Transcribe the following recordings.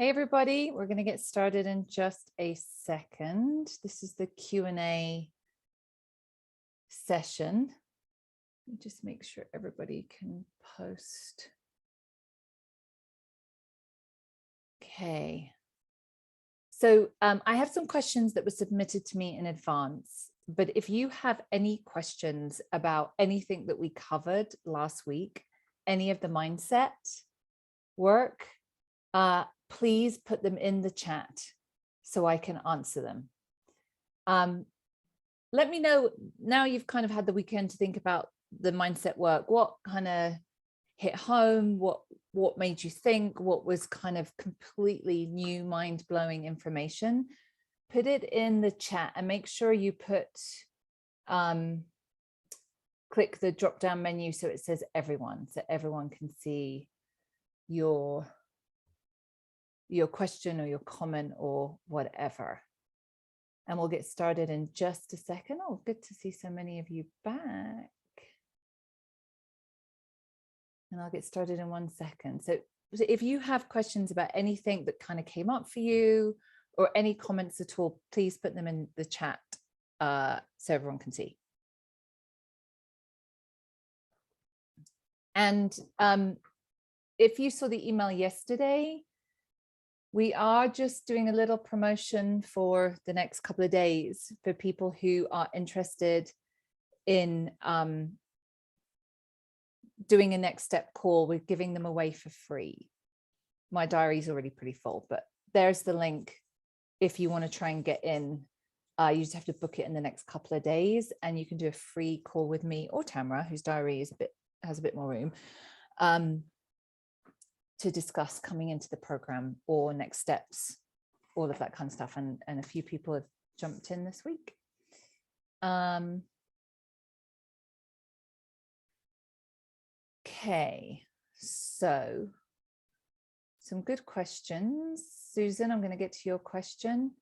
Hey everybody, we're going to get started in just a second. This is the Q&A session. Let me just make sure everybody can post. Okay. So I have some questions that were submitted to me in advance, but if you have any questions about anything that we covered last week, any of the mindset work, please put them in the chat so I can answer them. Let me know, now you've kind of had the weekend to think about the mindset work, what kind of hit home, what made you think, what was kind of completely new mind-blowing information. Put it in the chat and make sure you put, click the drop-down menu so it says everyone, so everyone can see your question or your comment or whatever. And we'll get started in just a second. Oh, good to see so many of you back. And I'll get started in 1 second. So if you have questions about anything that kind of came up for you or any comments at all, please put them in the chat so everyone can see. And if you saw the email yesterday, we are just doing a little promotion for the next couple of days for people who are interested in doing a next step call. We're giving them away for free. My diary's already pretty full, but there's the link. If you want to try and get in, you just have to book it in the next couple of days, and you can do a free call with me or Tamara, whose diary is has a bit more room, to discuss coming into the program or next steps, all of that kind of stuff. And a few people have jumped in this week. Okay, so some good questions. Susan, I'm going to get to your question.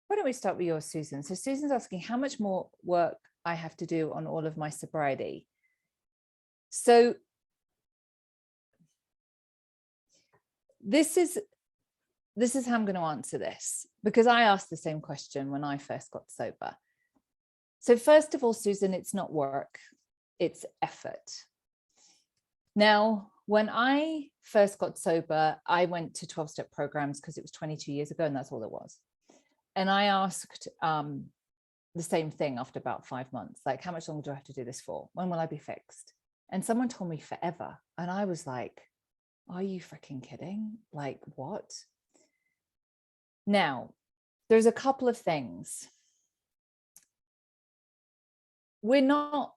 Why don't we start with yours, Susan? So Susan's asking how much more work I have to do on all of my sobriety. So this is how I'm going to answer this, because I asked the same question when I first got sober. So first of all, Susan, it's not work, it's effort. Now, when I first got sober, I went to 12-step programs because it was 22 years ago and that's all it was. And I asked the same thing after about 5 months, like, how much longer do I have to do this for? When will I be fixed? And someone told me forever. And I was like, are you freaking kidding? Like, what? Now, there's a couple of things. We're not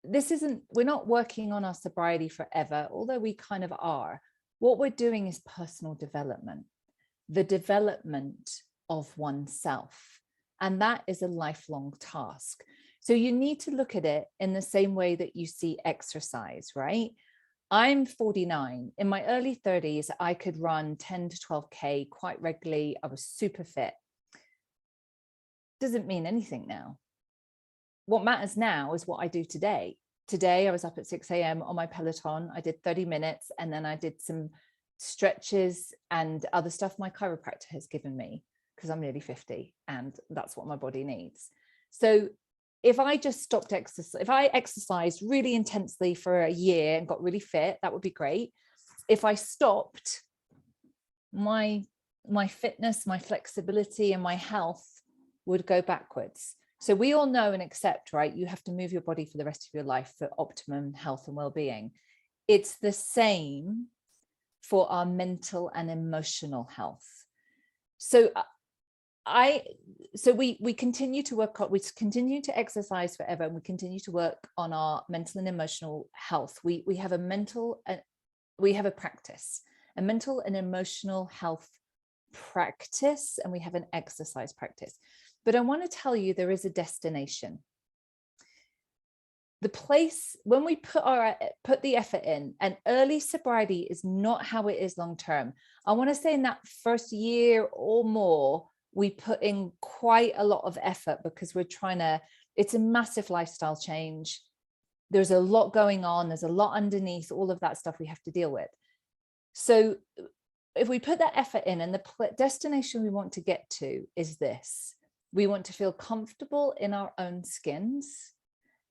working on our sobriety forever, although we kind of are. What we're doing is personal development, the development of oneself. And that is a lifelong task. So you need to look at it in the same way that you see exercise, right? I'm 49. In my early 30s, I could run 10 to 12K quite regularly. I was super fit. Doesn't mean anything now. What matters now is what I do today. Today, I was up at 6 a.m. on my Peloton. I did 30 minutes and then I did some stretches and other stuff my chiropractor has given me because I'm nearly 50 and that's what my body needs. So if I just stopped exercise, if I exercised really intensely for a year and got really fit, that would be great. If I stopped, my fitness, my flexibility and my health would go backwards. So we all know and accept, right? You have to move your body for the rest of your life for optimum health and well-being. It's the same for our mental and emotional health. So we continue to work on, we continue to exercise forever, and we continue to work on our mental and emotional health. We have a practice, a mental and emotional health practice, and we have an exercise practice. But I want to tell you, there is a destination. The place, when we put the effort in, and early sobriety is not how it is long term. I want to say in that first year or more, we put in quite a lot of effort because we're trying to, it's a massive lifestyle change. There's a lot going on. There's a lot underneath all of that stuff we have to deal with. So if we put that effort in, and the destination we want to get to is this: we want to feel comfortable in our own skins,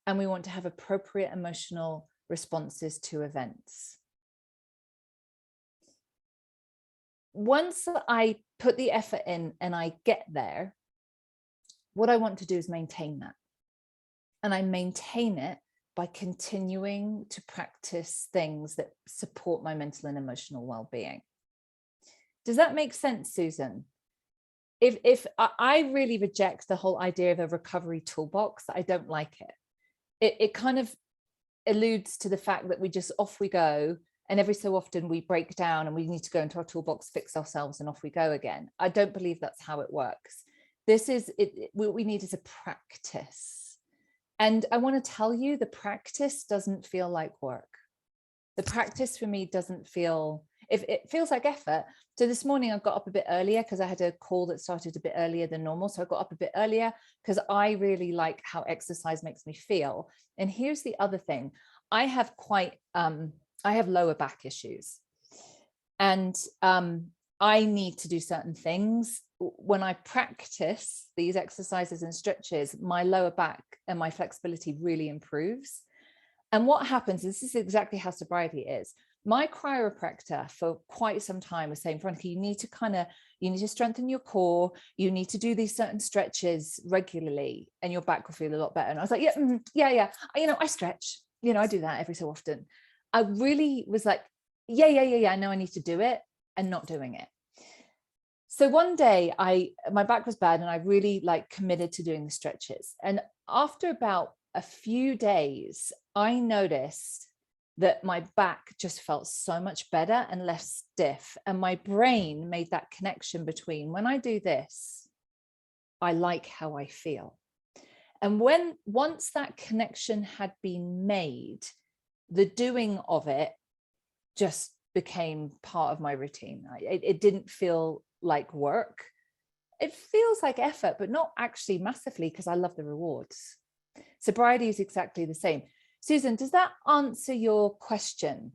and we want to have appropriate emotional responses to events. Once I put the effort in and I get there, what I want to do is maintain that. And I maintain it by continuing to practice things that support my mental and emotional well-being. Does that make sense, Susan? If I really reject the whole idea of a recovery toolbox, I don't like it. It kind of alludes to the fact that we just off we go, and every so often we break down and we need to go into our toolbox, fix ourselves, and off we go again. I don't believe that's how it works. This is it. What we need is a practice. And I want to tell you, the practice doesn't feel like work. The practice for me doesn't feel, if it feels like effort. So this morning I got up a bit earlier because I had a call that started a bit earlier than normal. So I got up a bit earlier because I really like how exercise makes me feel. And here's the other thing. I have lower back issues. And I need to do certain things. When I practice these exercises and stretches, my lower back and my flexibility really improves. And what happens, this is exactly how sobriety is. My chiropractor for quite some time was saying, Veronica, you need to strengthen your core. You need to do these certain stretches regularly and your back will feel a lot better. And I was like, yeah. I stretch, I do that every so often. I really was like, yeah. I know I need to do it, and not doing it. So one day my back was bad and I really committed to doing the stretches. And after about a few days, I noticed that my back just felt so much better and less stiff. And my brain made that connection between, when I do this, I like how I feel. And once that connection had been made, the doing of it just became part of my routine. It didn't feel like work. It feels like effort, but not actually massively, because I love the rewards. Sobriety is exactly the same. Susan, does that answer your question?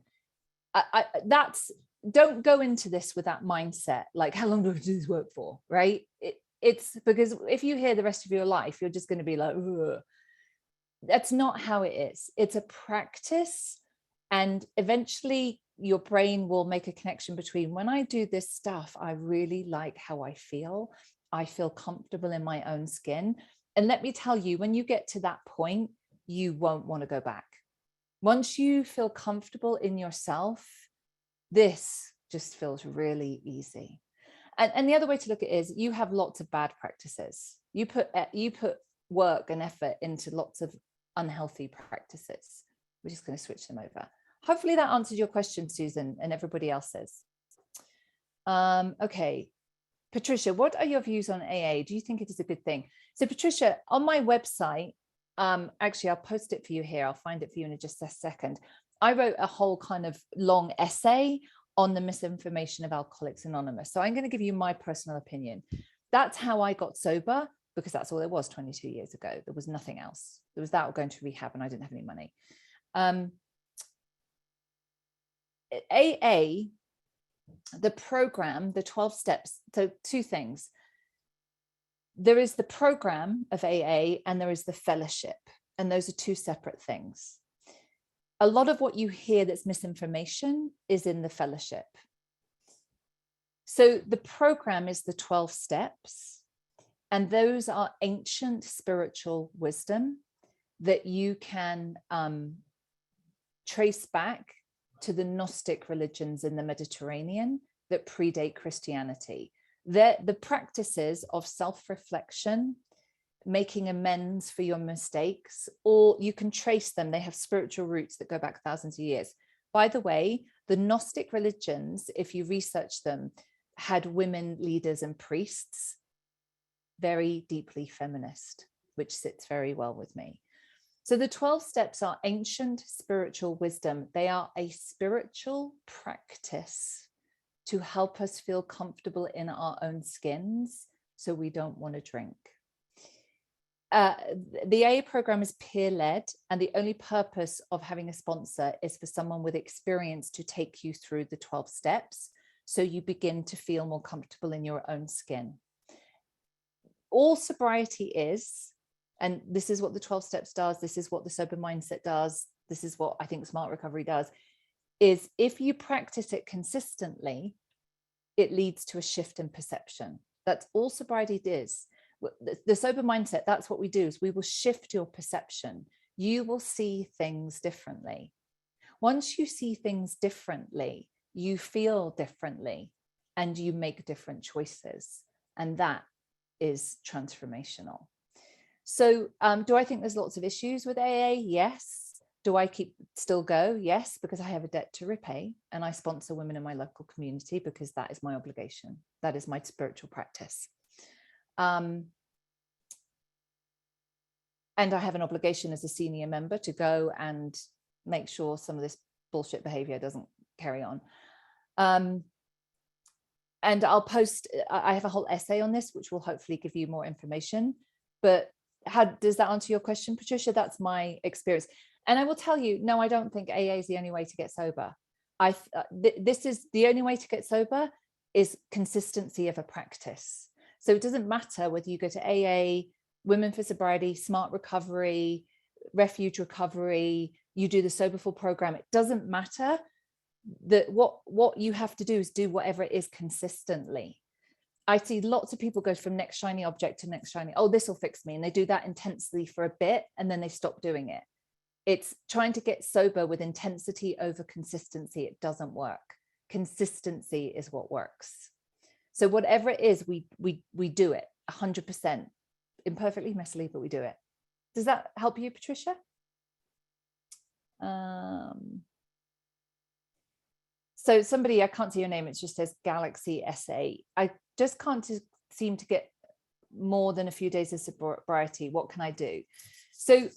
Don't go into this with that mindset, like, how long do I do this work for, right? It's because if you hear the rest of your life, you're just going to be like, ugh. That's not how it is. It's a practice, and eventually your brain will make a connection between, when I do this stuff, I really like how I feel. I feel comfortable in my own skin. And let me tell you, when you get to that point, you won't want to go back. Once you feel comfortable in yourself, this just feels really easy. And the other way to look at it is, you have lots of bad practices. You put work and effort into lots of unhealthy practices. We're just going to switch them over. Hopefully that answered your question, Susan, and everybody else's. Okay. Patricia, what are your views on AA? Do you think it is a good thing? So Patricia, on my website, actually, I'll post it for you here. I'll find it for you in just a second. I wrote a whole kind of long essay on the misinformation of Alcoholics Anonymous. So I'm going to give you my personal opinion. That's how I got sober, because that's all there was 22 years ago. There was nothing else. There was that or going to rehab, and I didn't have any money. AA, the program, the 12 steps. So two things. There is the program of AA and there is the fellowship. And those are two separate things. A lot of what you hear that's misinformation is in the fellowship. So the program is the 12 steps. And those are ancient spiritual wisdom that you can trace back to the Gnostic religions in the Mediterranean that predate Christianity. The practices of self-reflection, making amends for your mistakes, or you can trace them. They have spiritual roots that go back thousands of years. By the way, the Gnostic religions, if you research them, had women leaders and priests, very deeply feminist, which sits very well with me. So the 12 steps are ancient spiritual wisdom. They are a spiritual practice to help us feel comfortable in our own skins so we don't want to drink. The AA program is peer-led, and the only purpose of having a sponsor is for someone with experience to take you through the 12 steps so you begin to feel more comfortable in your own skin. All sobriety is, and this is what the 12 steps does, this is what the sober mindset does, this is what I think smart recovery does, is if you practice it consistently, it leads to a shift in perception. That's all sobriety is. The sober mindset, that's what we do, is we will shift your perception. You will see things differently. Once you see things differently, you feel differently and you make different choices. And that is transformational. So do I think there's lots of issues with AA? Yes. Do I still go? Yes, because I have a debt to repay and I sponsor women in my local community because that is my obligation. That is my spiritual practice. And I have an obligation as a senior member to go and make sure some of this bullshit behavior doesn't carry on. And I'll post, I have a whole essay on this, which will hopefully give you more information. But how does that answer your question, Patricia? That's my experience. And I will tell you, no, I don't think AA is the only way to get sober. This is the only way to get sober is consistency of a practice. So it doesn't matter whether you go to AA, Women for Sobriety, Smart Recovery, Refuge Recovery, you do the Soberful program. It doesn't matter. That what you have to do is do whatever it is consistently. I see lots of people go from next shiny object to next shiny, oh, this will fix me. And they do that intensely for a bit and then they stop doing it. It's trying to get sober with intensity over consistency. It doesn't work. Consistency is what works. So whatever it is, we do it 100%, imperfectly, messily, but we do it. Does that help you, Patricia? So somebody, I can't see your name, it just says Galaxy SA. I just can't seem to get more than a few days of sobriety. What can I do? So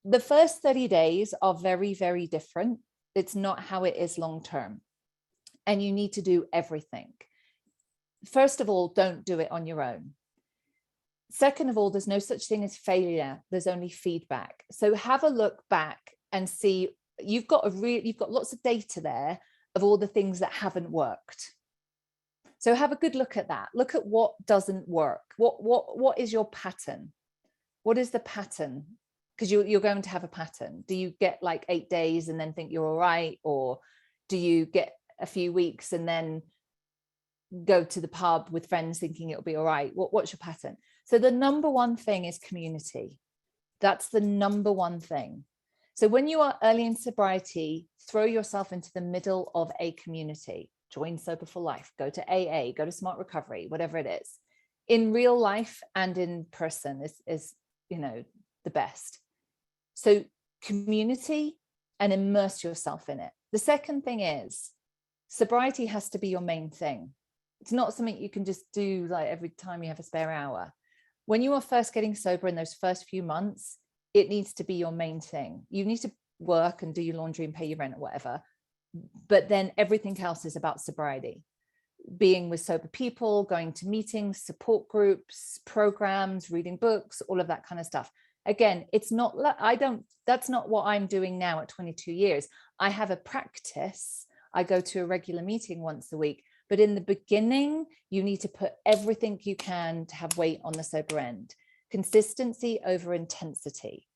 the first 30 days are very, very different. It's not how it is long term. And you need to do everything. First of all, don't do it on your own. Second of all, there's no such thing as failure. There's only feedback. So have a look back and see, you've got lots of data there of all the things that haven't worked. So have a good look at that. Look at what doesn't work. What is your pattern? What is the pattern? Because you're going to have a pattern. Do you get like 8 days and then think you're all right? Or do you get a few weeks and then go to the pub with friends thinking it'll be all right? What's your pattern? So the number one thing is community. That's the number one thing. So when you are early in sobriety, throw yourself into the middle of a community. Join Sober for Life, go to AA, go to Smart Recovery, whatever it is. In real life and in person is the best. So community, and immerse yourself in it. The second thing is sobriety has to be your main thing. It's not something you can just do like every time you have a spare hour. When you are first getting sober in those first few months, it needs to be your main thing. You need to work and do your laundry and pay your rent or whatever. But then everything else is about sobriety. Being with sober people, going to meetings, support groups, programs, reading books, all of that kind of stuff. Again, it's not, that's not what I'm doing now at 22 years. I have a practice. I go to a regular meeting once a week. But in the beginning, you need to put everything you can to have weight on the sober end. Consistency over intensity.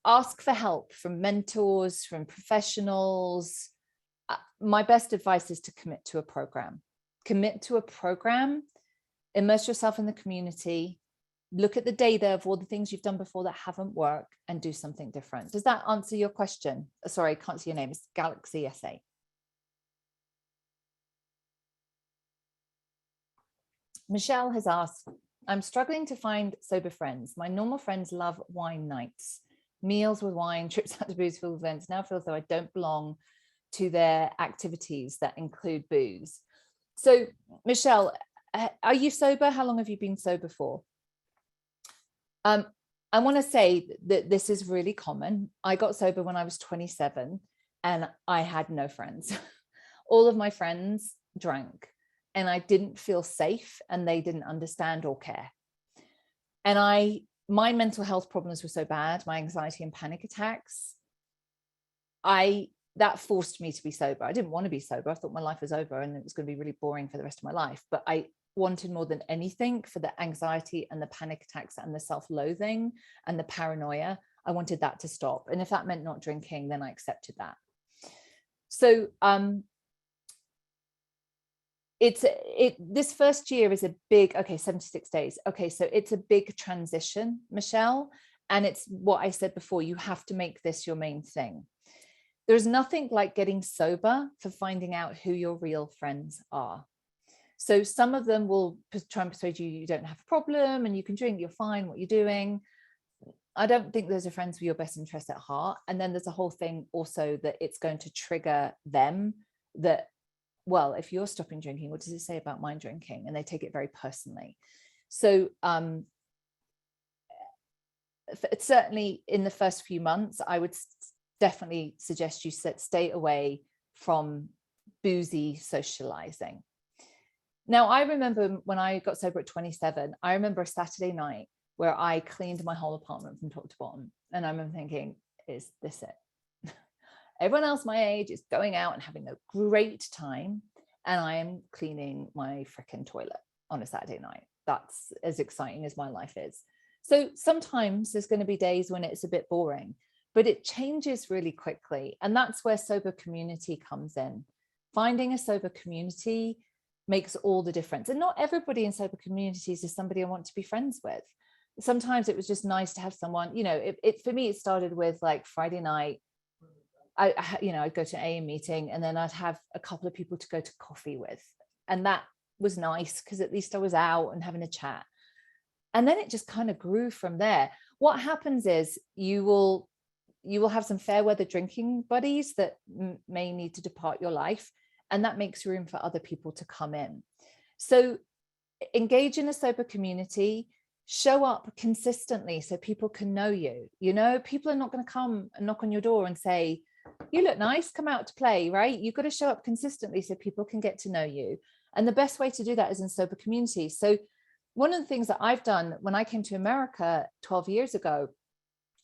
Ask for help from mentors, from professionals. My best advice is to commit to a program. Commit to a program, immerse yourself in the community, look at the data of all the things you've done before that haven't worked and do something different. Does that answer your question? Sorry, I can't see your name. It's Galaxy SA. Michelle has asked, I'm struggling to find sober friends. My normal friends love wine nights, meals with wine, trips out to booze-filled events. Now I feel as though I don't belong to their activities that include booze. So, Michelle, are you sober? How long have you been sober for? I want to say that this is really common. I got sober when I was 27 and I had no friends. All of my friends drank. And I didn't feel safe and they didn't understand or care. And my mental health problems were so bad, my anxiety and panic attacks, I that forced me to be sober. I didn't want to be sober. I thought my life was over and it was going to be really boring for the rest of my life. But I wanted more than anything, for the anxiety and the panic attacks and the self-loathing and the paranoia, I wanted that to stop. And if that meant not drinking, then I accepted that. So this first year is a big, 76 days. Okay, so it's a big transition, Michelle. And it's what I said before, you have to make this your main thing. There's nothing like getting sober for finding out who your real friends are. So some of them will try and persuade you don't have a problem and you can drink, you're fine, what you're doing. I don't think those are friends with your best interest at heart. And then there's a whole thing also that it's going to trigger them that, well, if you're stopping drinking, what does it say about my drinking? And they take it very personally. So certainly in the first few months, I would definitely suggest you stay away from boozy socializing. Now, I remember when I got sober at 27, I remember a Saturday night where I cleaned my whole apartment from top to bottom. And I remember thinking, is this it? Everyone else my age is going out and having a great time. And I am cleaning my frickin' toilet on a Saturday night. That's as exciting as my life is. So sometimes there's going to be days when it's a bit boring, but it changes really quickly. And that's where sober community comes in. Finding a sober community makes all the difference. And not everybody in sober communities is somebody I want to be friends with. Sometimes it was just nice to have someone, for me, it started with like Friday night. I'd go to an AA meeting and then I'd have a couple of people to go to coffee with. And that was nice because at least I was out and having a chat. And then it just kind of grew from there. What happens is you will have some fair weather drinking buddies that may need to depart your life. And that makes room for other people to come in. So engage in a sober community, show up consistently so people can know you. People are not going to come and knock on your door and say, you look nice, come out to play, right? You've got to show up consistently so people can get to know you. And the best way to do that is in sober community. So one of the things that I've done when I came to America 12 years ago,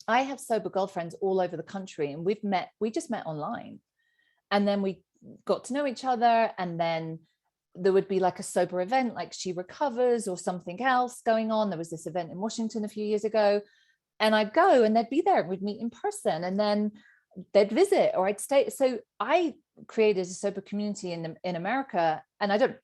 I have sober girlfriends all over the country, and we just met online. And then we got to know each other, and then there would be like a sober event, like She Recovers or something else going on. There was this event in Washington a few years ago, and I'd go and they'd be there and we'd meet in person, and then they'd visit or I'd stay. So I created a sober community in America, and I don't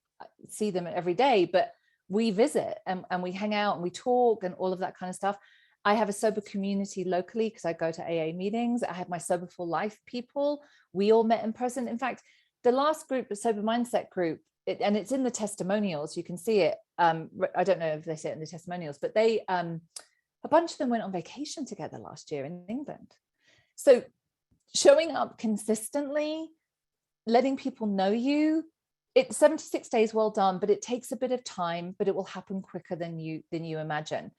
see them every day, but we visit and we hang out and we talk and all of that kind of stuff. I have a sober community locally because I go to AA meetings. I have my Sober for Life people. We all met in person. In fact, the last group, the Sober Mindset group, and it's in the testimonials, you can see it. I don't know if they say it in the testimonials, but they, a bunch of them went on vacation together last year in England. So showing up consistently, letting people know you, it's 76 days, well done, but it takes a bit of time, but it will happen quicker than you imagine.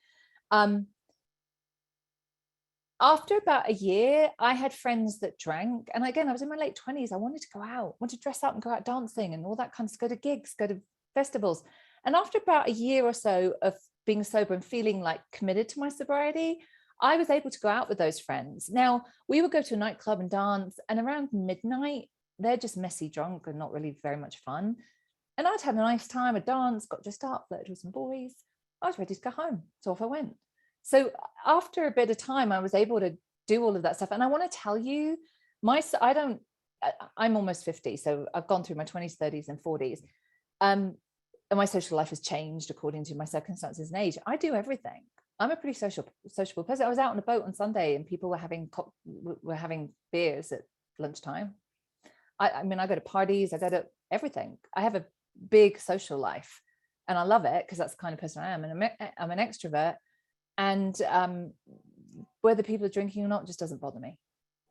After about a year, I had friends that drank. And again, I was in my late 20s. I wanted to go out, want to dress up and go out dancing and all that kind of stuff, go to gigs, go to festivals. And after about a year or so of being sober and feeling like committed to my sobriety, I was able to go out with those friends. Now, we would go to a nightclub and dance, and around midnight, they're just messy drunk and not really very much fun. And I'd had a nice time, a dance, got dressed up, flirted with some boys. I was ready to go home. So off I went. So after a bit of time, I was able to do all of that stuff. And I want to tell you, I'm almost 50. So I've gone through my 20s, 30s and 40s. And my social life has changed according to my circumstances and age. I do everything. I'm a pretty sociable person. I was out on a boat on Sunday and people were having beers at lunchtime. I mean, I go to parties, I go to everything. I have a big social life and I love it because that's the kind of person I am. And I'm an extrovert. And whether people are drinking or not just doesn't bother me.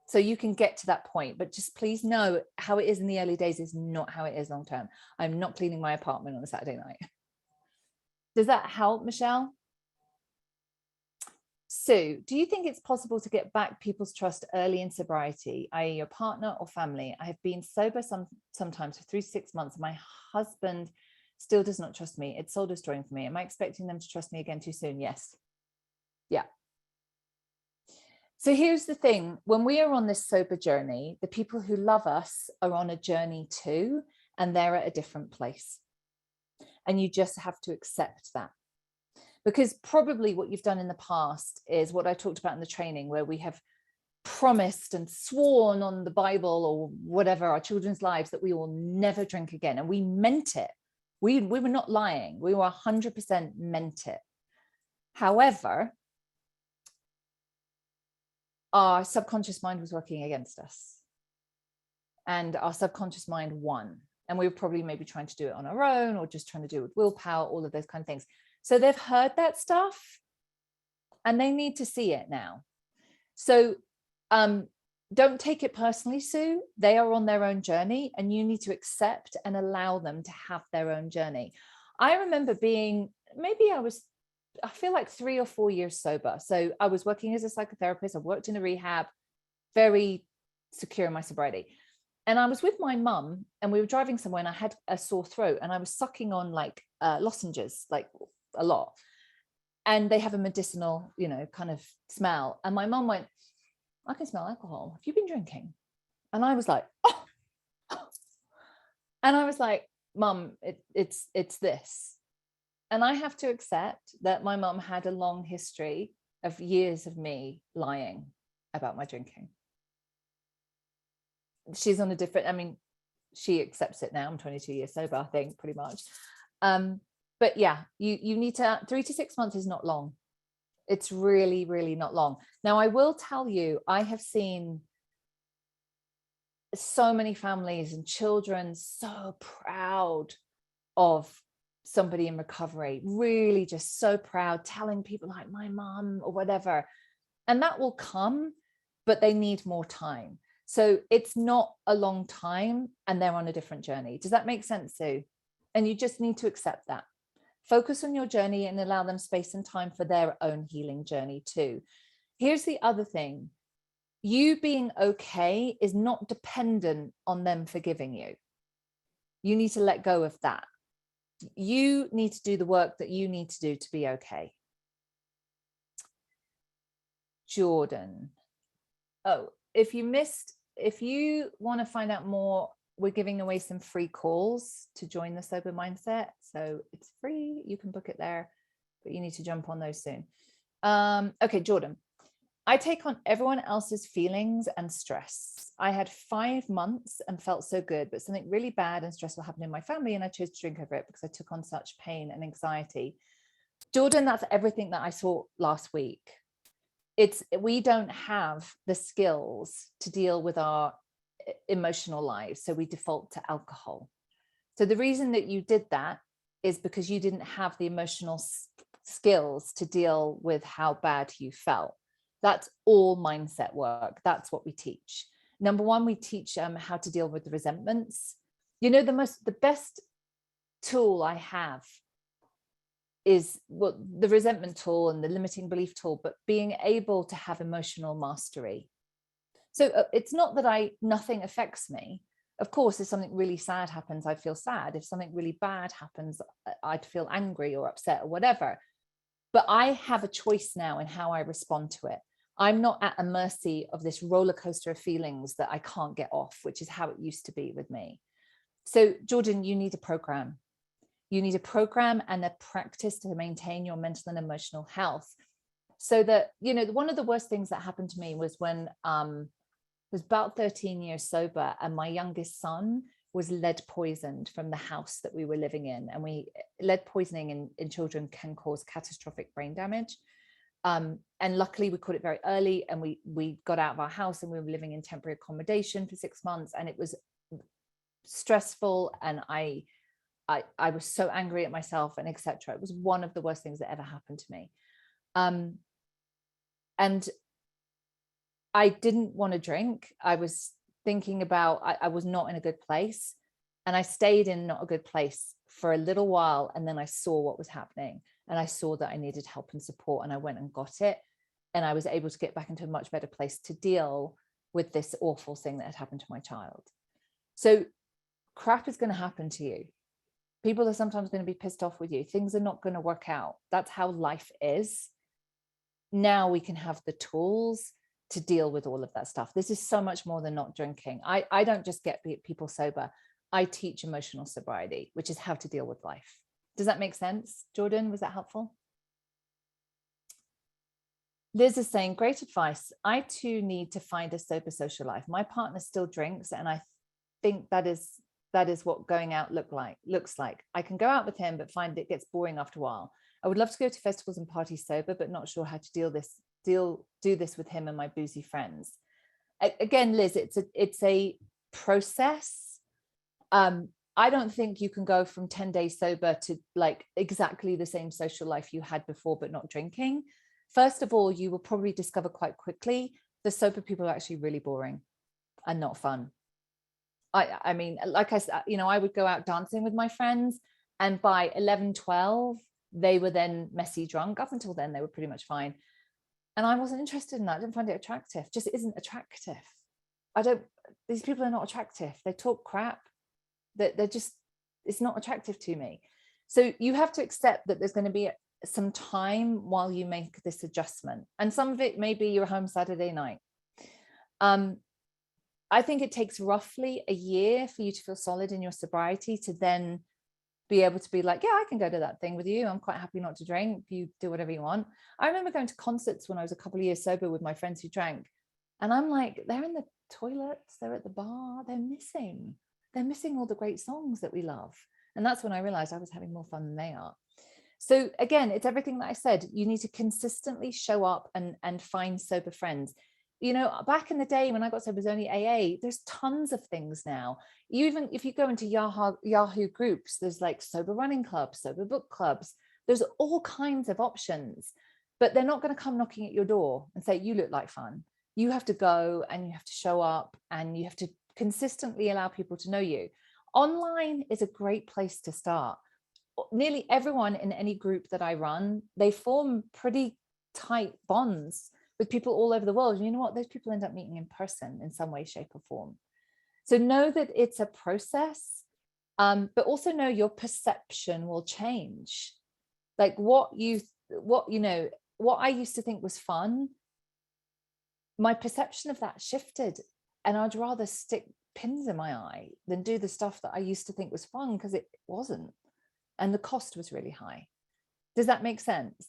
So you can get to that point, but just please know how it is in the early days is not how it is long term. I'm not cleaning my apartment on a Saturday night. Does that help, Michelle? Sue, do you think it's possible to get back people's trust early in sobriety, i.e. your partner or family? I have been sober sometimes for 3 to 6 months. My husband still does not trust me. It's soul destroying for me. Am I expecting them to trust me again too soon? Yes. Yeah. So here's the thing, when we are on this sober journey, the people who love us are on a journey too, and they're at a different place. And you just have to accept that. Because probably what you've done in the past is what I talked about in the training, where we have promised and sworn on the Bible or whatever, our children's lives, that we will never drink again. And we meant it. We were not lying. We were 100% meant it. However, our subconscious mind was working against us. And our subconscious mind won. And we were probably maybe trying to do it on our own, or just trying to do it with willpower, all of those kind of things. So they've heard that stuff and they need to see it now. So don't take it personally, Sue. They are on their own journey and you need to accept and allow them to have their own journey. I remember being, I feel like 3 or 4 years sober. So I was working as a psychotherapist. I worked in a rehab, very secure in my sobriety. And I was with my mum and we were driving somewhere and I had a sore throat and I was sucking on like lozenges, like a lot. And they have a medicinal, kind of smell. And my mum went, I can smell alcohol. Have you been drinking? And I was like, oh. And I was like, Mum, it's this. And I have to accept that my mum had a long history of years of me lying about my drinking. She's on a different, she accepts it now. I'm 22 years sober, I think, pretty much. But yeah, you need to, 3 to 6 months is not long. It's really, really not long. Now, I will tell you, I have seen so many families and children so proud of somebody in recovery, really just so proud, telling people like my mom or whatever. And that will come, but they need more time. So it's not a long time and they're on a different journey. Does that make sense, Sue? And you just need to accept that. Focus on your journey and allow them space and time for their own healing journey too. Here's the other thing. You being okay is not dependent on them forgiving you. You need to let go of that. You need to do the work that you need to do to be okay. Jordan. Oh, if you want to find out more, we're giving away some free calls to join the Sober Mindset. So it's free. You can book it there, but you need to jump on those soon. Okay, Jordan. I take on everyone else's feelings and stress. I had 5 months and felt so good, but something really bad and stressful happened in my family and I chose to drink over it because I took on such pain and anxiety. Jordan, that's everything that I saw last week. We don't have the skills to deal with our emotional lives, so we default to alcohol. So the reason that you did that is because you didn't have the emotional skills to deal with how bad you felt. That's all mindset work. That's what we teach. Number one, we teach how to deal with the resentments. The best tool I have is the resentment tool and the limiting belief tool, but being able to have emotional mastery. So it's not that nothing affects me. Of course, if something really sad happens, I'd feel sad. If something really bad happens, I'd feel angry or upset or whatever. But I have a choice now in how I respond to it. I'm not at a mercy of this roller coaster of feelings that I can't get off, which is how it used to be with me. So Jordan, you need a program. You need a program and a practice to maintain your mental and emotional health. So that, one of the worst things that happened to me was when I was about 13 years sober and my youngest son was lead poisoned from the house that we were living in. And lead poisoning in children can cause catastrophic brain damage. And luckily we caught it very early and we got out of our house and we were living in temporary accommodation for 6 months, and it was stressful. And I was so angry at myself and etc. It was one of the worst things that ever happened to me. And I didn't want to drink. I was thinking about, I was not in a good place, and I stayed in not a good place for a little while. And then I saw what was happening and I saw that I needed help and support, and I went and got it. And I was able to get back into a much better place to deal with this awful thing that had happened to my child. So crap is going to happen to you. People are sometimes going to be pissed off with you. Things are not going to work out. That's how life is. Now we can have the tools to deal with all of that stuff. This is so much more than not drinking. I don't just get people sober. I teach emotional sobriety, which is how to deal with life. Does that make sense? Jordan, was that helpful? Liz is saying, great advice. I too need to find a sober social life. My partner still drinks, and I think that is what going out looks like. I can go out with him, but find it gets boring after a while. I would love to go to festivals and parties sober, but not sure how to do this with him and my boozy friends. Again, Liz, it's a process. I don't think you can go from 10 days sober to like exactly the same social life you had before, but not drinking. First of all, you will probably discover quite quickly the sober people are actually really boring and not fun. I mean, like I said, I would go out dancing with my friends, and by 11, 12, they were then messy drunk. Up until then, they were pretty much fine. And I wasn't interested in that. I didn't find it attractive. Just isn't attractive. These people are not attractive. They talk crap. They're just, it's not attractive to me. So you have to accept that there's going to be some time while you make this adjustment. And some of it maybe you're home Saturday night. I think it takes roughly a year for you to feel solid in your sobriety to then be able to be like, yeah, I can go to that thing with you. I'm quite happy not to drink. You do whatever you want. I remember going to concerts when I was a couple of years sober with my friends who drank. And I'm like, they're in the toilets, they're at the bar, they're missing all the great songs that we love. And that's when I realized I was having more fun than they are. So again, it's everything that I said. You need to consistently show up and find sober friends. Back in the day when I got sober, it was only AA. There's tons of things now. Even if you go into Yahoo groups, there's like sober running clubs, sober book clubs. There's all kinds of options, but they're not going to come knocking at your door and say, you look like fun. You have to go and you have to show up and you have to consistently allow people to know you. Online is a great place to start. Nearly everyone in any group that I run, they form pretty tight bonds with people all over the world. And you know what? Those people end up meeting in person in some way, shape, or form. So know that it's a process, but also know your perception will change. Like what I used to think was fun, my perception of that shifted, and I'd rather stick pins in my eye than do the stuff that I used to think was fun, because it wasn't. And the cost was really high. Does that make sense?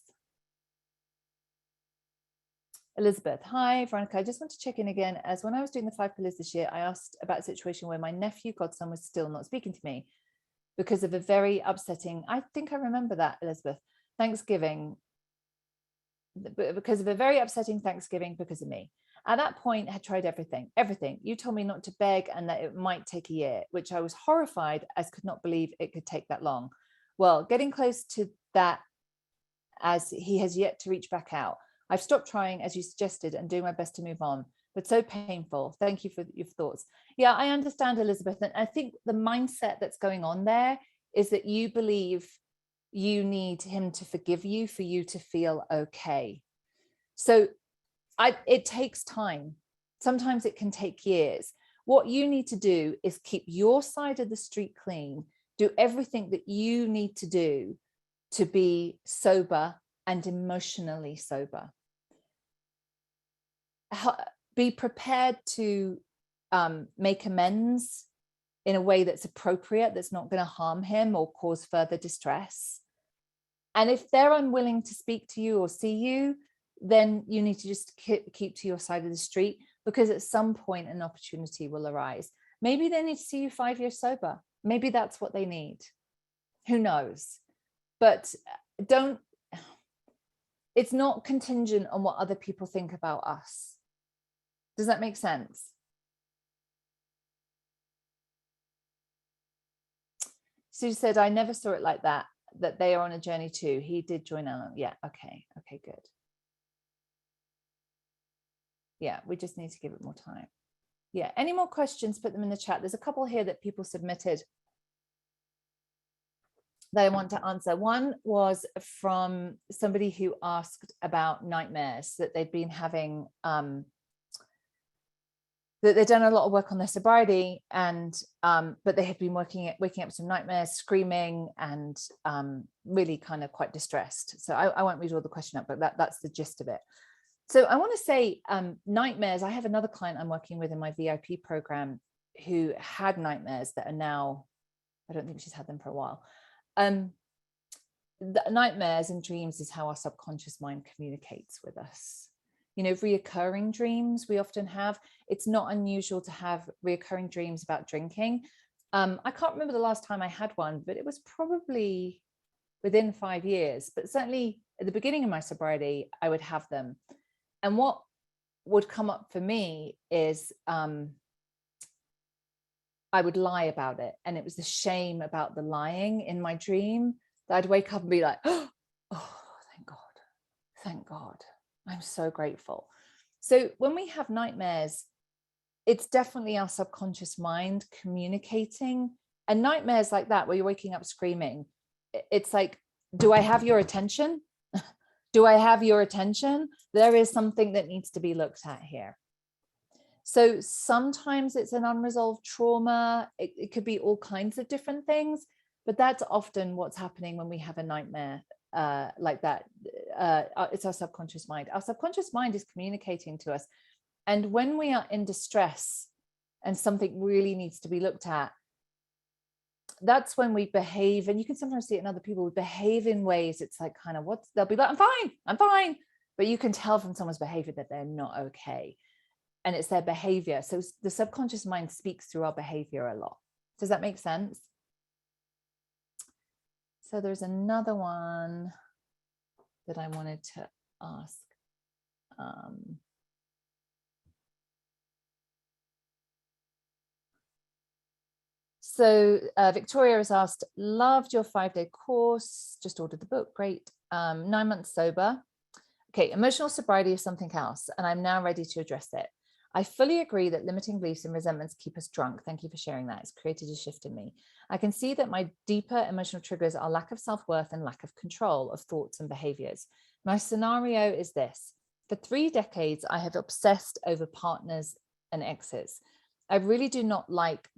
Elizabeth, hi, Veronica. I just want to check in again, as when I was doing the 5 pillars this year, I asked about a situation where my nephew godson was still not speaking to me because of a very upsetting, I think I remember that, Elizabeth, Thanksgiving, because of a very upsetting Thanksgiving because of me. At that point, I had tried everything. You told me not to beg and that it might take a year, which I was horrified, as could not believe it could take that long. Well, getting close to that, as he has yet to reach back out. I've stopped trying, as you suggested, and doing my best to move on, but so painful. Thank you for your thoughts. Yeah, I understand, Elizabeth. And I think the mindset that's going on there is that you believe you need him to forgive you for you to feel okay. So it takes time. Sometimes it can take years. What you need to do is keep your side of the street clean, do everything that you need to do to be sober and emotionally sober. Be prepared to make amends in a way that's appropriate, that's not going to harm him or cause further distress. And if they're unwilling to speak to you or see you, then you need to just keep to your side of the street, because at some point an opportunity will arise. Maybe they need to see you 5 years sober. Maybe that's what they need. Who knows? But it's not contingent on what other people think about us. Does that make sense? Sue said, I never saw it like that they are on a journey too. He did join Alan. Yeah, okay, good. Yeah, we just need to give it more time. Yeah, any more questions, put them in the chat. There's a couple here that people submitted that I want to answer. One was from somebody who asked about nightmares that they'd been having, that they'd done a lot of work on their sobriety, and but they had been waking up with some nightmares, screaming, and really kind of quite distressed. So I won't read all the question up, but that's the gist of it. So I want to say nightmares. I have another client I'm working with in my VIP program who had nightmares that are now, I don't think she's had them for a while. The nightmares and dreams is how our subconscious mind communicates with us. You know, reoccurring dreams we often have. It's not unusual to have reoccurring dreams about drinking. I can't remember the last time I had one, but it was probably within 5 years. But certainly at the beginning of my sobriety, I would have them. And what would come up for me is I would lie about it. And it was the shame about the lying in my dream that I'd wake up and be like, oh, thank God. Thank God. I'm so grateful. So when we have nightmares, it's definitely our subconscious mind communicating. And nightmares like that, where you're waking up screaming, it's like, do I have your attention? Do I have your attention? There is something that needs to be looked at here. So sometimes it's an unresolved trauma. It could be all kinds of different things, but that's often what's happening when we have a nightmare like that. It's our subconscious mind. Our subconscious mind is communicating to us. And when we are in distress and something really needs to be looked at, that's when we behave. And you can sometimes see it in other people, we behave in ways, it's like kind of they'll be like, I'm fine. But you can tell from someone's behavior that they're not okay. And it's their behavior. So the subconscious mind speaks through our behavior a lot. Does that make sense? So there's another one that I wanted to ask. So Victoria has asked, loved your 5-day course, just ordered the book, great. 9 months sober. Okay, emotional sobriety is something else, and I'm now ready to address it. I fully agree that limiting beliefs and resentments keep us drunk. Thank you for sharing that. It's created a shift in me. I can see that my deeper emotional triggers are lack of self-worth and lack of control of thoughts and behaviors. My scenario is this. For 3 decades, I have obsessed over partners and exes. I really do not like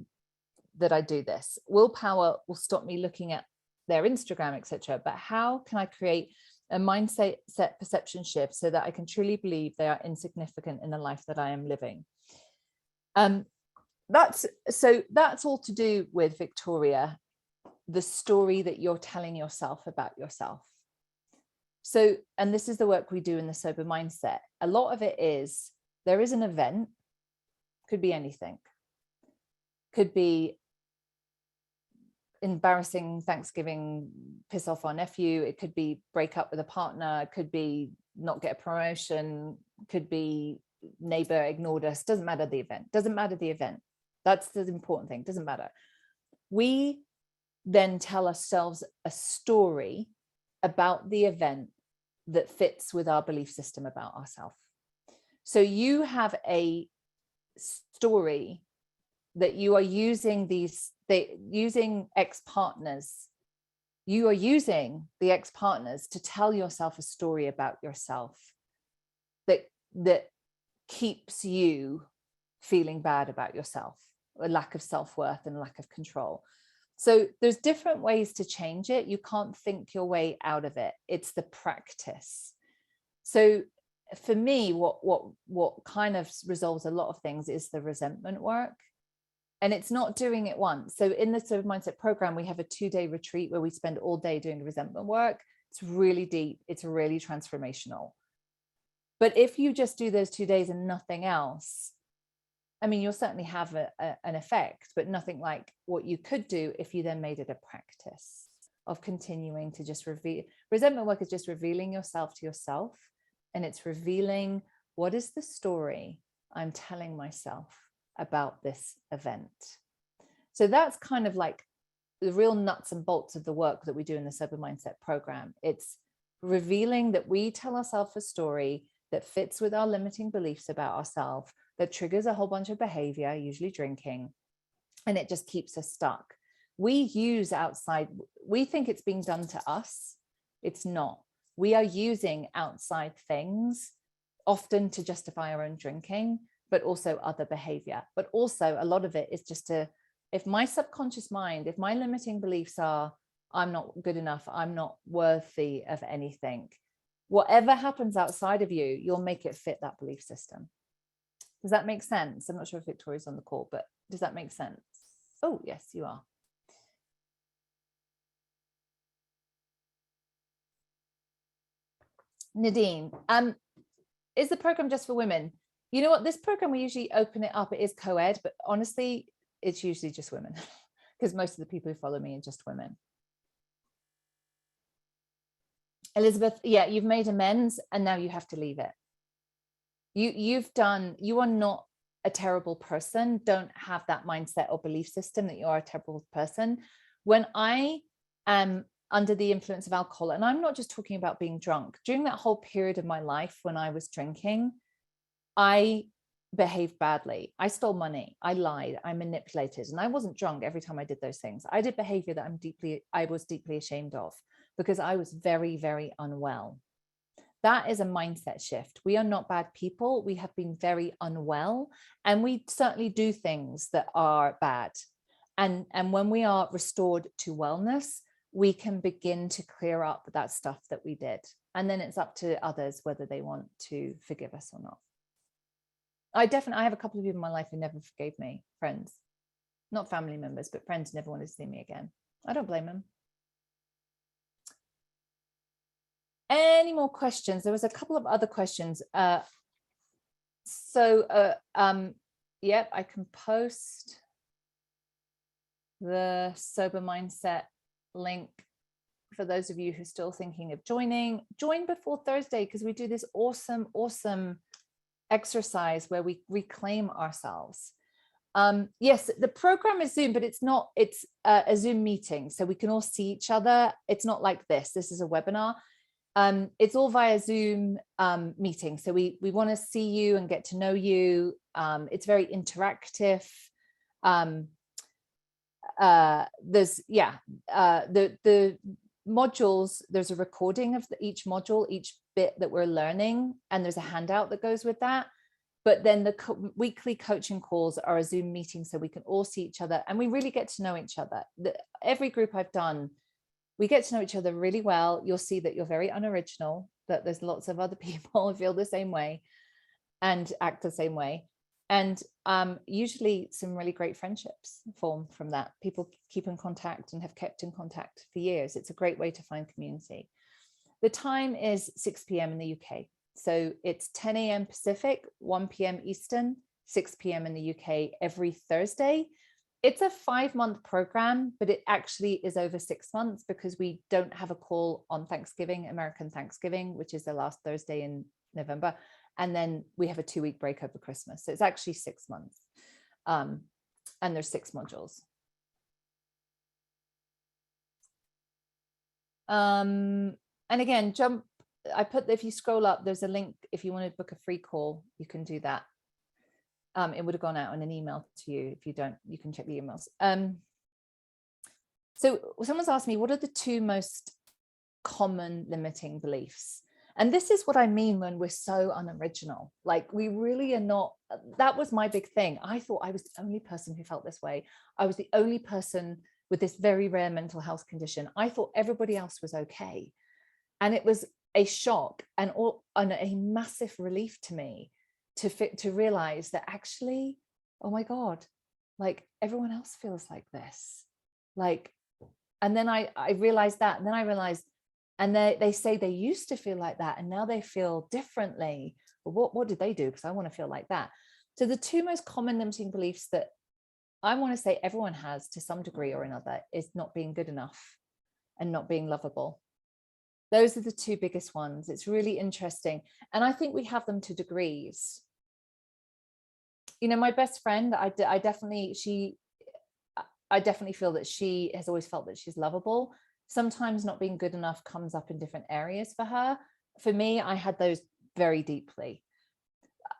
that I do this. Willpower will stop me looking at their Instagram, etc. But how can I create a mindset perception shift so that I can truly believe they are insignificant in the life that I am living? That's all to do with, Victoria, the story that you're telling yourself about yourself. So, and this is the work we do in the sober mindset. A lot of it is, there is an event, could be anything, could be embarrassing Thanksgiving, piss off our nephew, it could be break up with a partner, it could be not get a promotion, could be neighbor ignored us, doesn't matter the event. That's the important thing, doesn't matter. We then tell ourselves a story about the event that fits with our belief system about ourselves. So you have a story that you are using using ex-partners. You are using the ex-partners to tell yourself a story about yourself that keeps you feeling bad about yourself, a lack of self-worth and lack of control. So there's different ways to change it. You can't think your way out of it. It's the practice. So for me, what kind of resolves a lot of things is the resentment work. And it's not doing it once. So in the Sober Mindset program, we have a 2-day retreat where we spend all day doing the resentment work. It's really deep. It's really transformational. But if you just do those 2 days and nothing else, I mean, you'll certainly have an effect, but nothing like what you could do if you then made it a practice of continuing to just reveal. Resentment work is just revealing yourself to yourself. And it's revealing, what is the story I'm telling myself about this event? So that's kind of like the real nuts and bolts of the work that we do in the Sober Mindset program. It's revealing that we tell ourselves a story that fits with our limiting beliefs about ourselves, that triggers a whole bunch of behavior, usually drinking, and it just keeps us stuck. We use outside, we think it's being done to us. It's not. We are using outside things, often to justify our own drinking, but also other behavior. But also a lot of it is just if my subconscious mind, if my limiting beliefs are, I'm not good enough, I'm not worthy of anything, Whatever happens outside of you, you'll make it fit that belief system. Does that make sense? I'm not sure if Victoria's on the call, but does that make sense? Oh, yes, you are. Nadine, is the program just for women? You know what, this program, we usually open it up, it is co-ed, but honestly, it's usually just women because most of the people who follow me are just women. Elizabeth, yeah, you've made amends and now you have to leave it. You are not a terrible person. Don't have that mindset or belief system that you are a terrible person. When I am under the influence of alcohol, and I'm not just talking about being drunk, during that whole period of my life when I was drinking, I behaved badly. I stole money. I lied. I manipulated. And I wasn't drunk every time I did those things. I did behavior that I was deeply ashamed of because I was very, very unwell. That is a mindset shift. We are not bad people. We have been very unwell, and we certainly do things that are bad. And when we are restored to wellness, we can begin to clear up that stuff that we did. And then it's up to others whether they want to forgive us or not. I have a couple of people in my life who never forgave me, friends, not family members, but friends who never wanted to see me again. I don't blame them. Any more questions? There was a couple of other questions. Yep, I can post the sober mindset link for those of you who are still thinking of joining. Join before Thursday, because we do this awesome exercise where we reclaim ourselves. Yes, the program is Zoom, but it's a Zoom meeting, so we can all see each other. It's not like this is a webinar. It's all via Zoom meeting, so we want to see you and get to know you. It's very interactive. The modules, there's a recording of each module, each bit that we're learning, and there's a handout that goes with that. But then the weekly coaching calls are a Zoom meeting, so we can all see each other and we really get to know each other. Every group I've done, we get to know each other really well. You'll see that you're very unoriginal, that there's lots of other people who feel the same way and act the same way. And usually some really great friendships form from that. People keep in contact and have kept in contact for years. It's a great way to find community. The time is 6 p.m. in the UK. So it's 10 a.m. Pacific, 1 p.m. Eastern, 6 p.m. in the UK every Thursday. It's a 5-month program, but it actually is over 6 months because we don't have a call on Thanksgiving, American Thanksgiving, which is the last Thursday in November. And then we have a 2-week break over Christmas. So it's actually 6 months. And there's 6 modules. And again, if you scroll up, there's a link. If you want to book a free call, you can do that. It would have gone out on an email to you. If you don't, you can check the emails. So someone's asked me, what are the 2 most common limiting beliefs? And this is what I mean when we're so unoriginal. Like, we really are not. That was my big thing. I thought I was the only person who felt this way. I was the only person with this very rare mental health condition. I thought everybody else was okay. And it was a shock and a massive relief to me to realize that actually, oh my God, like everyone else feels like this. Like, and then I realized that, and then I realized, and they say they used to feel like that and now they feel differently. Well, what did they do? Because I want to feel like that. So the 2 most common limiting beliefs that I want to say everyone has to some degree or another is not being good enough and not being lovable. Those are the 2 biggest ones. It's really interesting. And I think we have them to degrees. You know, my best friend, I definitely feel that she has always felt that she's lovable. Sometimes not being good enough comes up in different areas for her. For me, I had those very deeply.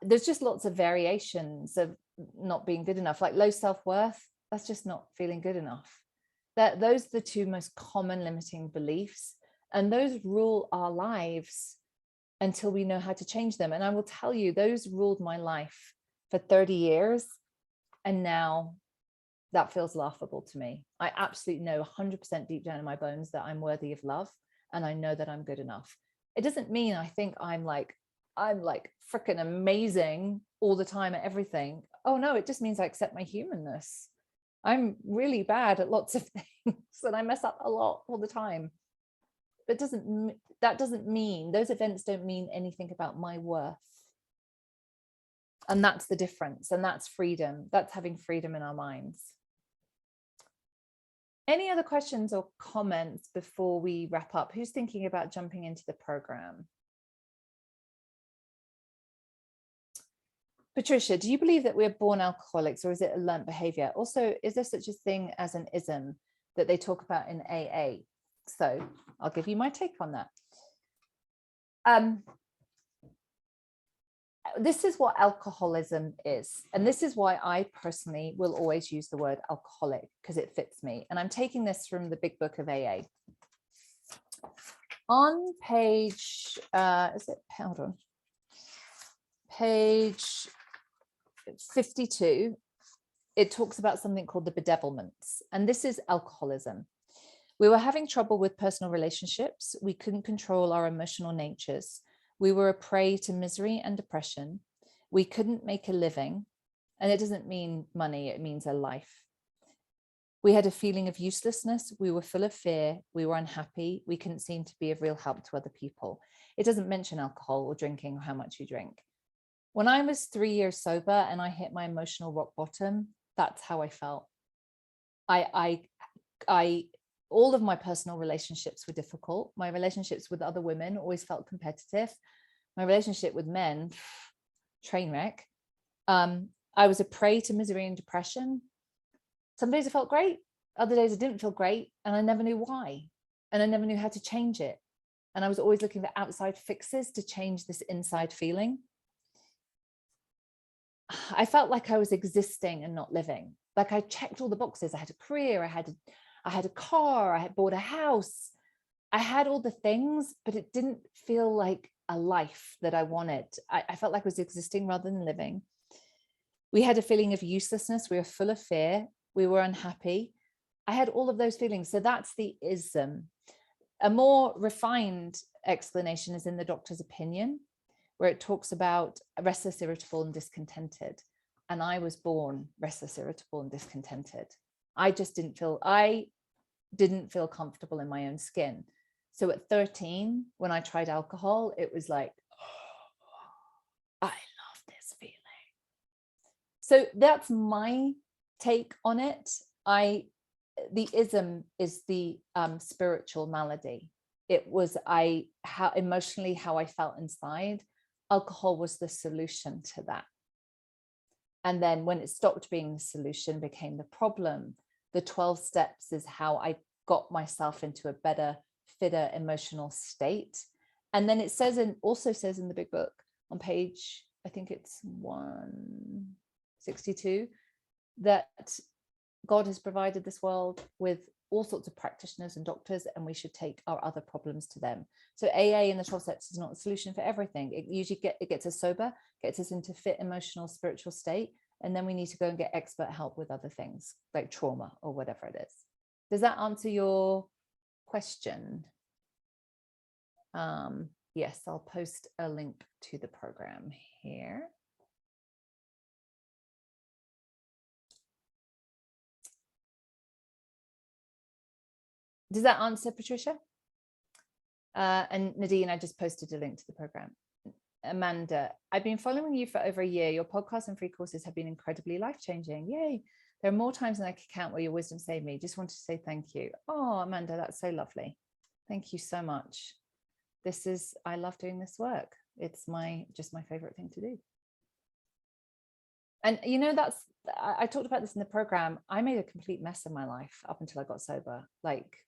There's just lots of variations of not being good enough, like low self-worth. That's just not feeling good enough. Those are the 2 most common limiting beliefs. And those rule our lives until we know how to change them. And I will tell you, those ruled my life for 30 years. And now that feels laughable to me. I absolutely know 100% deep down in my bones that I'm worthy of love. And I know that I'm good enough. It doesn't mean I think I'm like freaking amazing all the time at everything. Oh no, it just means I accept my humanness. I'm really bad at lots of things and I mess up a lot all the time. But that doesn't mean, those events don't mean anything about my worth. And that's the difference. And that's freedom. That's having freedom in our minds. Any other questions or comments before we wrap up? Who's thinking about jumping into the program? Patricia, do you believe that we're born alcoholics, or is it a learned behavior? Also, is there such a thing as an ism that they talk about in AA? So I'll give you my take on that. This is what alcoholism is. And this is why I personally will always use the word alcoholic, because it fits me. And I'm taking this from the big book of AA. On page, hold on, page 52, it talks about something called the bedevilments. And this is alcoholism. We were having trouble with personal relationships. We couldn't control our emotional natures. We were a prey to misery and depression. We couldn't make a living. And it doesn't mean money, it means a life. We had a feeling of uselessness. We were full of fear. We were unhappy. We couldn't seem to be of real help to other people. It doesn't mention alcohol or drinking or how much you drink. When I was 3 years sober and I hit my emotional rock bottom, that's how I felt. All of my personal relationships were difficult. My relationships with other women always felt competitive. My relationship with men, train wreck. I was a prey to misery and depression. Some days I felt great. Other days I didn't feel great. And I never knew why. And I never knew how to change it. And I was always looking for outside fixes to change this inside feeling. I felt like I was existing and not living. Like I checked all the boxes. I had a career, I had a car, I had bought a house. I had all the things, but it didn't feel like a life that I wanted. I felt like I was existing rather than living. We had a feeling of uselessness. We were full of fear. We were unhappy. I had all of those feelings. So that's the ism. A more refined explanation is in the doctor's opinion, where it talks about restless, irritable, and discontented. And I was born restless, irritable, and discontented. I didn't feel comfortable in my own skin. So at 13, when I tried alcohol, it was like, oh, I love this feeling. So that's my take on it. The ism is the spiritual malady. It was how emotionally how I felt inside. Alcohol was the solution to that. And then when it stopped being the solution, became the problem. The 12 steps is how I got myself into a better, fitter emotional state. And then it also says in the big book on page, I think it's 162, that God has provided this world with all sorts of practitioners and doctors, and we should take our other problems to them. So AA in the 12 steps is not a solution for everything. It usually gets us sober, gets us into fit emotional, spiritual state. And then we need to go and get expert help with other things like trauma or whatever it is. Does that answer your question? Yes, I'll post a link to the program here. Does that answer, Patricia? And Nadine, I just posted a link to the program. Amanda, I've been following you for over a year. Your podcast and free courses have been incredibly life-changing. Yay. There are more times than I could count where your wisdom saved me. Just wanted to say thank you. Oh, Amanda, that's so lovely. Thank you so much. I love doing this work. It's just my favorite thing to do. And you know, I talked about this in the program. I made a complete mess of my life up until I got sober. Like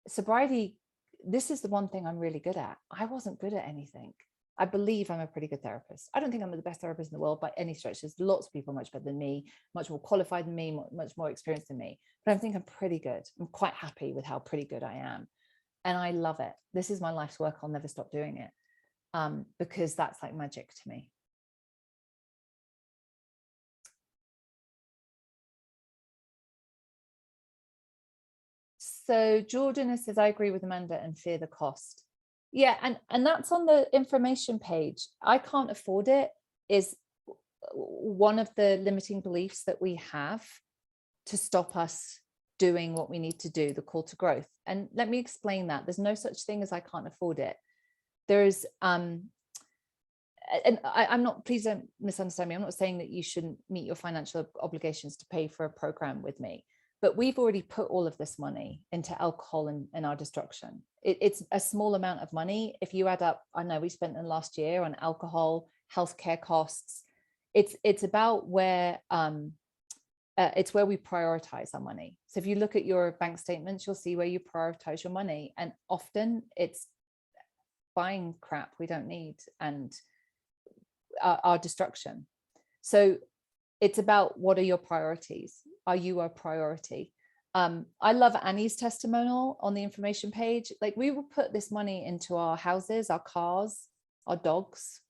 sobriety, this is the one thing I'm really good at. I wasn't good at anything. I believe I'm a pretty good therapist. I don't think I'm the best therapist in the world by any stretch. There's lots of people much better than me, much more qualified than me, much more experienced than me. But I think I'm pretty good. I'm quite happy with how pretty good I am. And I love it. This is my life's work. I'll never stop doing it because that's like magic to me. So Jordan says, I agree with Amanda and fear the cost. Yeah, and that's on the information page. I can't afford it is one of the limiting beliefs that we have to stop us doing what we need to do, the call to growth. And let me explain that. There's no such thing as I can't afford it. There's and I'm not, please don't misunderstand me. I'm not saying that you shouldn't meet your financial obligations to pay for a program with me, but we've already put all of this money into alcohol and our destruction. It's a small amount of money. If you add up, I know we spent in the last year on alcohol, healthcare costs. It's about where it's where we prioritize our money. So if you look at your bank statements, you'll see where you prioritize your money, and often it's buying crap we don't need and our destruction. So it's about, what are your priorities? Are you a priority? I love Annie's testimonial on the information page. Like, we will put this money into our houses, our cars, our dogs,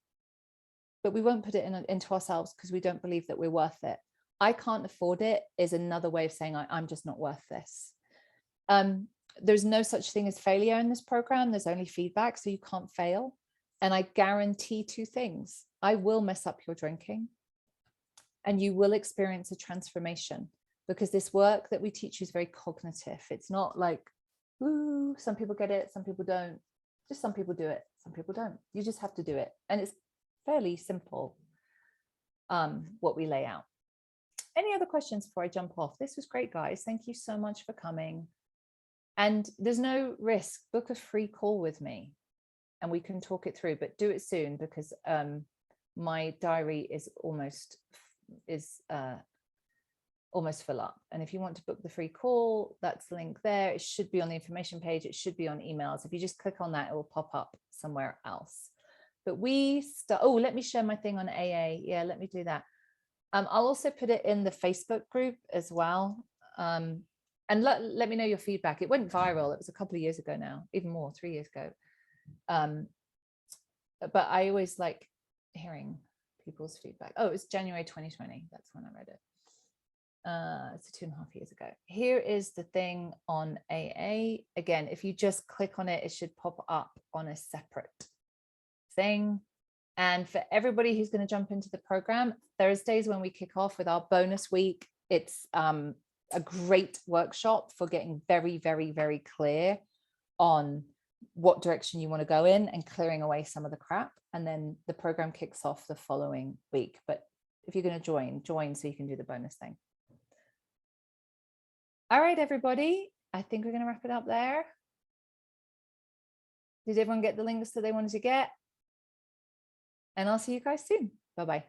but we won't put it into ourselves because we don't believe that we're worth it. I can't afford it is another way of saying I'm just not worth this. There's no such thing as failure in this program. There's only feedback, so you can't fail. And I guarantee two things. I will mess up your drinking, and you will experience a transformation, because this work that we teach you is very cognitive. It's not like, ooh, some people get it, some people don't. Just some people do it, some people don't. You just have to do it. And it's fairly simple, what we lay out. Any other questions before I jump off? This was great, guys. Thank you so much for coming. And there's no risk. Book a free call with me and we can talk it through, but do it soon, because my diary is almost full up. And if you want to book the free call, that's the link there. It should be on the information page. It should be on emails. If you just click on that, it will pop up somewhere else. But we start, oh, let me share my thing on AA. Yeah, let me do that. I'll also put it in the Facebook group as well. And let me know your feedback. It went viral. It was a couple of years ago now, even more, 3 years ago. But I always like hearing people's feedback. Oh, it was January 2020. That's when I read it. It's 2.5 years ago. Here is the thing on AA. Again, if you just click on it, it should pop up on a separate thing. And for everybody who's going to jump into the program, Thursdays when we kick off with our bonus week, it's a great workshop for getting very, very, very clear on what direction you want to go in and clearing away some of the crap. And then the program kicks off the following week. But if you're going to join so you can do the bonus thing. All right, everybody, I think we're going to wrap it up there. Did everyone get the links that they wanted to get? And I'll see you guys soon. Bye-bye.